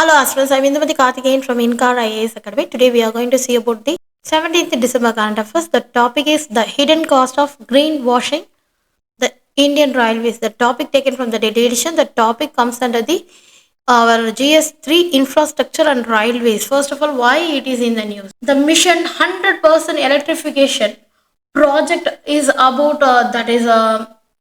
Hello aspirants, I'm Indumati Karthikeyan from InKar IAS Academy. Today we are going to see about the 17th December current affairs. The topic is the hidden cost of greenwashing the Indian Railways. The topic taken from the daily edition. The topic comes under the our GS3 infrastructure and railways. First of all, why it is in the news? The mission 100% electrification project is about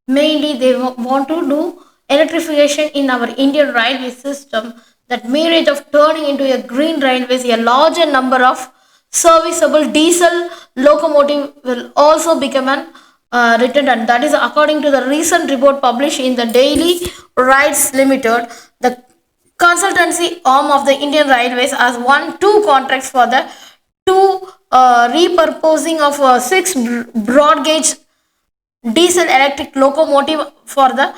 mainly they want to do electrification in our Indian railway system. That marriage of turning into a green railways, a larger number of serviceable diesel locomotive will also become an redundant. That is according to the recent report published in the Daily Rights Limited. The consultancy arm of the Indian Railways has won two contracts for the two repurposing of six broad gauge diesel electric locomotive for the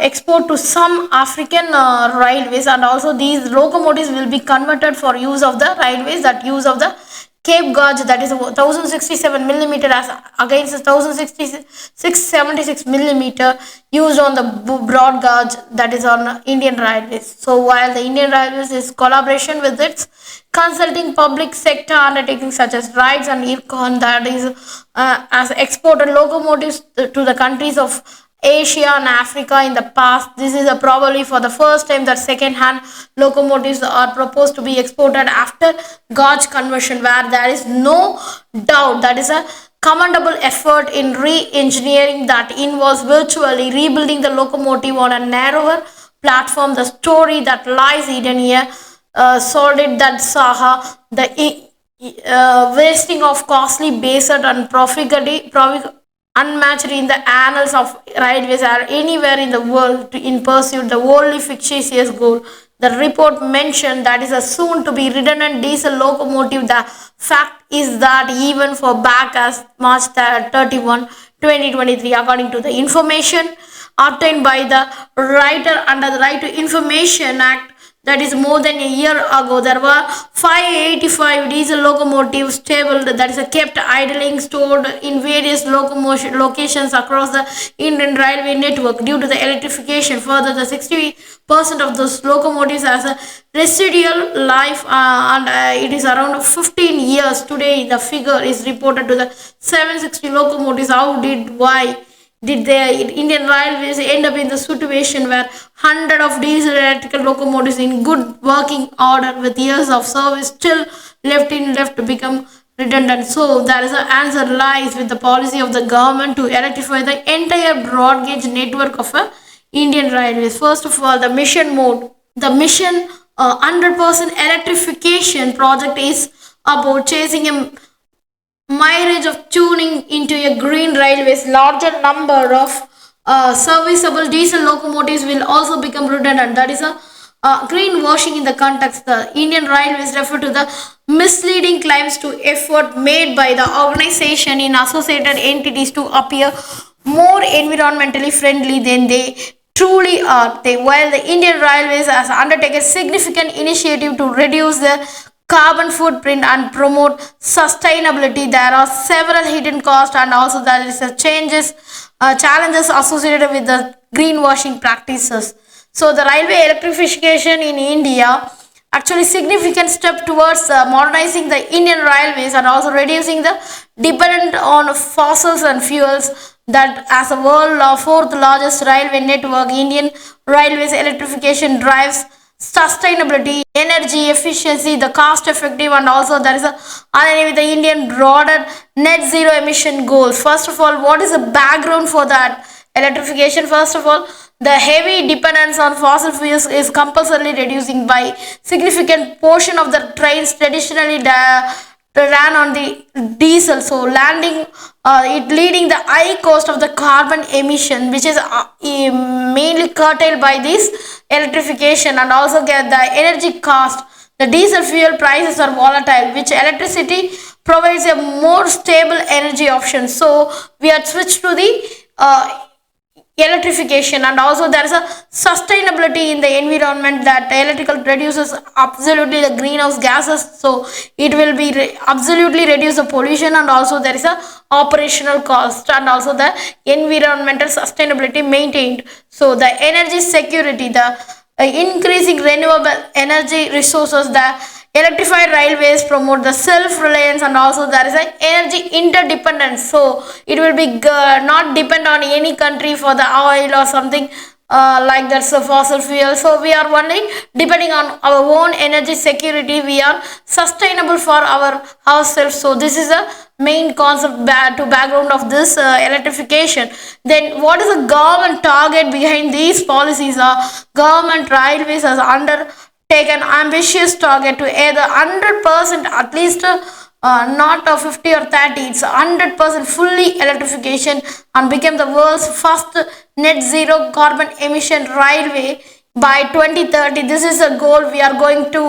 export to some African railways, and also these locomotives will be converted for use of the railways that use of the Cape gauge, that is 1067 millimeter as against 1676 millimeter used on the broad gauge, that is on Indian Railways. So while the Indian Railways is collaboration with its consulting public sector undertakings such as RIDES and InKar, that is as exported locomotives to the countries of Asia and Africa in the past. This is probably for the first time that second-hand locomotives are proposed to be exported after gauge conversion, where there is no doubt that is a commendable effort in re-engineering that involves virtually rebuilding the locomotive on a narrower platform. The story that lies hidden here solid that saga, the wasting of costly based and profligacy unmatched in the annals of railways or anywhere in the world in pursuit the wholly fictitious goal. The report mentioned that is a soon to be redundant diesel locomotive. The fact is that even for back as March 31, 2023, according to the information obtained by the writer under the Right to Information Act, that is more than a year ago, there were 585 diesel locomotives stabled, that is kept idling, stored in various locations across the Indian railway network. Due to the electrification, further the 60% of those locomotives has a residual life, and it is around 15 years. Today the figure is reported to the 760 locomotives. Why did the Indian Railways end up in the situation where 100 of diesel electrical locomotives in good working order with years of service still left to become redundant? So there is an answer lies with the policy of the government to electrify the entire broad gauge network of Indian Railways. First of all, the mission mode. The mission 100% electrification project is about chasing a mileage of tuning into a green railways. Larger number of serviceable diesel locomotives will also become redundant. That is a greenwashing in the context. The Indian Railways refer to the misleading claims to effort made by the organization in associated entities to appear more environmentally friendly than they truly are. While the Indian Railways has undertaken significant initiative to reduce the carbon footprint and promote sustainability, there are several hidden costs, and also there is a challenges associated with the greenwashing practices. So the railway electrification in India actually significant step towards modernizing the Indian railways and also reducing the dependence on fossils and fuels. That as a world fourth largest railway network, Indian Railways electrification drives sustainability, energy efficiency, the cost effective, and also there is a aligned with the Indian broader net zero emission goals. First of all, what is the background for that electrification? First of all, the heavy dependence on fossil fuels is compulsorily reducing by significant portion of the trains traditionally ran on the diesel, so landing it leading the high cost of the carbon emission, which is mainly curtailed by this electrification, and also get the energy cost. The diesel fuel prices are volatile, which electricity provides a more stable energy option. So we are switched to the electrification, and also there is a sustainability in the environment, that electrical reduces absolutely the greenhouse gases, so it will be absolutely reduce the pollution, and also there is a operational cost, and also the environmental sustainability maintained. So the energy security, the increasing renewable energy resources. The electrified railways promote the self-reliance, and also there is an energy interdependence. So it will be not depend on any country for the oil or something like that's a fossil fuel. So we are only depending on our own energy security. We are sustainable for our ourselves. So this is a main concept to background of this electrification. Then what is the government target behind these policies? Government railways has undertaken ambitious target to either 100% at least not 50 or 30, it's 100% fully electrification and become the world's first net zero carbon emission railway by 2030. This is a goal we are going to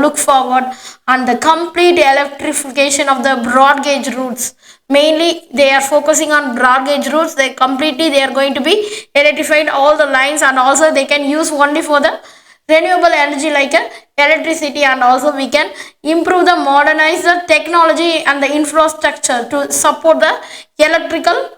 look forward. And the complete electrification of the broad gauge routes, mainly they are focusing on broad gauge routes. They are going to be electrified all the lines, and also they can use only for the renewable energy like electricity. And also we can improve the modernize the technology and the infrastructure to support the electrical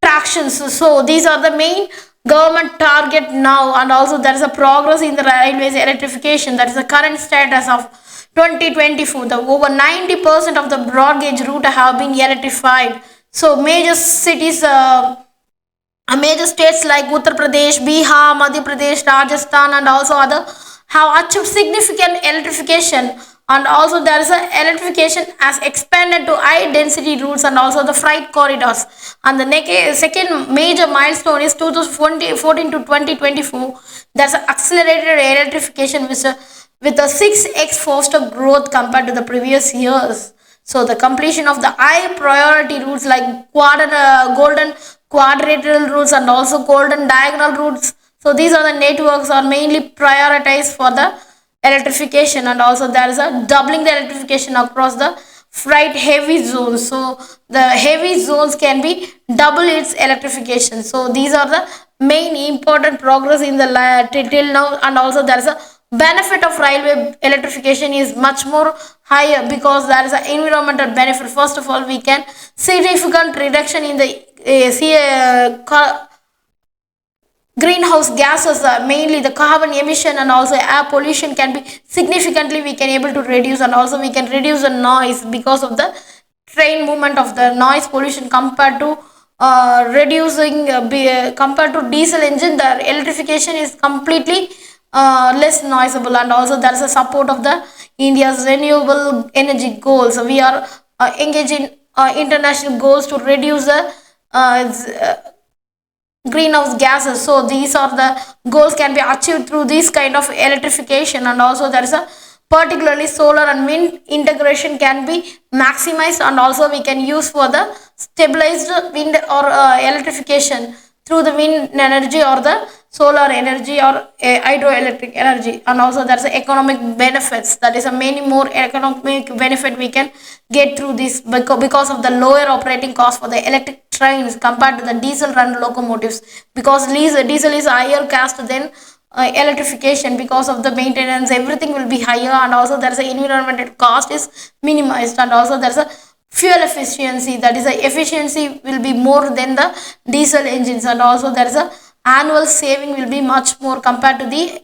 tractions. So these are the main government target now. And also there is a progress in the railways electrification. That is the current status of 2024. The over 90% of the broad gauge route have been electrified. So major cities, major states like Uttar Pradesh, Bihar, Madhya Pradesh, Rajasthan, and also other have achieved significant electrification. And also there is a electrification has expanded to high density routes and also the freight corridors. And the second major milestone is 2014 to 2024. There's accelerated electrification with a 6x faster growth compared to the previous years. So the completion of the high priority routes like golden quadrilateral routes and also golden diagonal routes. So these are the networks are mainly prioritized for the electrification. And also there is a doubling the electrification across the freight heavy zones. So the heavy zones can be double its electrification. So these are the main important progress in the till now. And also there is a benefit of railway electrification is much more higher because there is an environmental benefit. First of all, we can significant reduction in the greenhouse gases, mainly the carbon emission and also air pollution can be significantly we can able to reduce. And also we can reduce the noise because of the train movement of the noise pollution compared to compared to diesel engine. The electrification is completely less noisable. And also there is a support of the India's renewable energy goals. So we are engaging international goals to reduce the greenhouse gases. So these are the goals can be achieved through this kind of electrification. And also there is a particularly solar and wind integration can be maximized, and also we can use for the stabilized wind or electrification through the wind energy or the solar energy or hydroelectric energy. And also there's economic benefits, that is a many more economic benefit we can get through this because of the lower operating cost for the electric trains compared to the diesel run locomotives, because diesel is higher cost than electrification. Because of the maintenance everything will be higher, and also there's a environmental cost is minimized. And also there's a fuel efficiency, that is the efficiency will be more than the diesel engines. And also there is a annual saving will be much more compared to the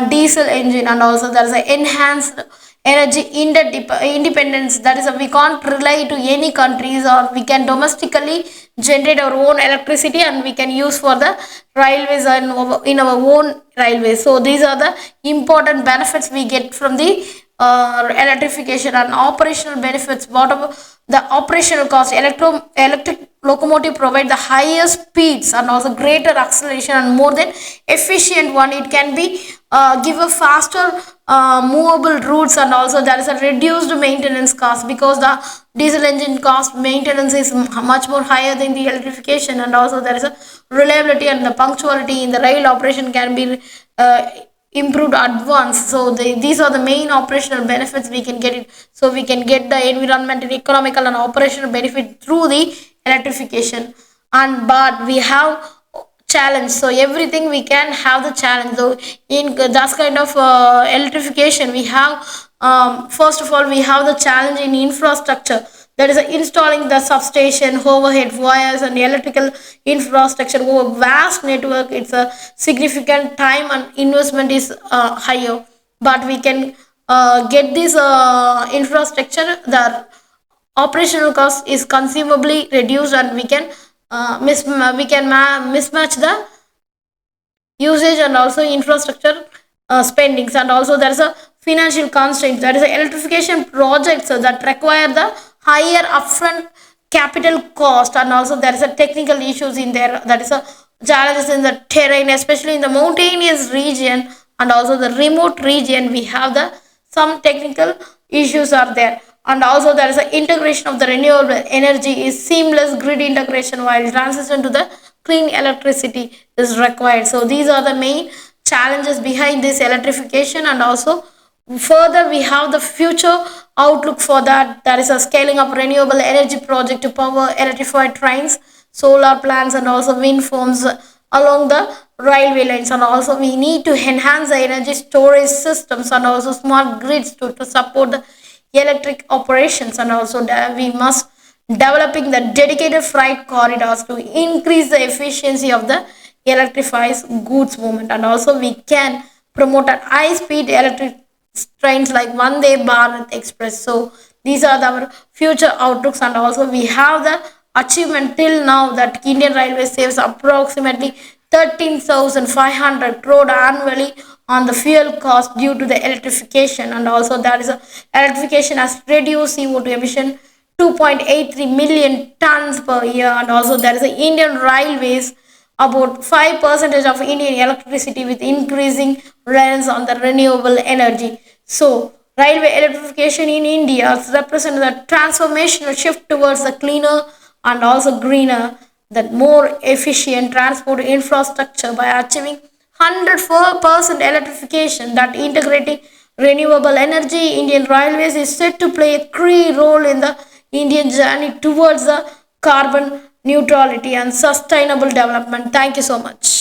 diesel engine. And also there is a enhanced energy independence, that is we can't rely to any countries, or we can domestically generate our own electricity and we can use for the railways and in our own railways. So these are the important benefits we get from the electrification. And operational benefits, what about the operational cost? Electric locomotive provide the higher speeds and also greater acceleration and more than efficient one. It can be give a faster movable routes, and also there is a reduced maintenance cost because the diesel engine cost maintenance is much more higher than the electrification. And also there is a reliability and the punctuality in the rail operation can be improved advanced. So these are the main operational benefits we can get it. So we can get the environmental, economical and operational benefit through the electrification. And but we have challenge. So everything we can have the challenge. So in that kind of electrification we have first of all we have the challenge in infrastructure. that is installing the substation, overhead wires, and electrical infrastructure over vast network. It's a significant time and investment is higher, but we can get this infrastructure. The operational cost is consumably reduced, and we can mismatch the usage and also infrastructure spendings. And also there is a financial constraint, that is a electrification projects that require the higher upfront capital cost, and also there is a technical issues in there, that is a challenges in the terrain, especially in the mountainous region and also the remote region. We have the some technical issues are there. And also there is a integration of the renewable energy is seamless grid integration, while transition to the clean electricity is required. So these are the main challenges behind this electrification. And also further we have the future outlook for that, that is a scaling up renewable energy project to power electrified trains, solar plants, and also wind farms along the railway lines. And also we need to enhance the energy storage systems and also smart grids to support the electric operations. And also we must developing the dedicated freight corridors to increase the efficiency of the electrified goods movement. And also we can promote a high speed electric trains like Vande Bharat Express. So these are our future outlooks. And also we have the achievement till now that Indian Railways saves approximately 13,500 crore annually on the fuel cost due to the electrification. And also that is a electrification has reduced CO2 emission 2.83 million tons per year. And also there is a Indian Railways about 5% of Indian electricity with increasing reliance on the renewable energy. So railway electrification in India represents the transformational shift towards the cleaner and also greener, that more efficient transport infrastructure by achieving 104% electrification, that integrating renewable energy. Indian Railways is set to play a key role in the Indian journey towards the carbon neutrality and sustainable development. Thank you so much.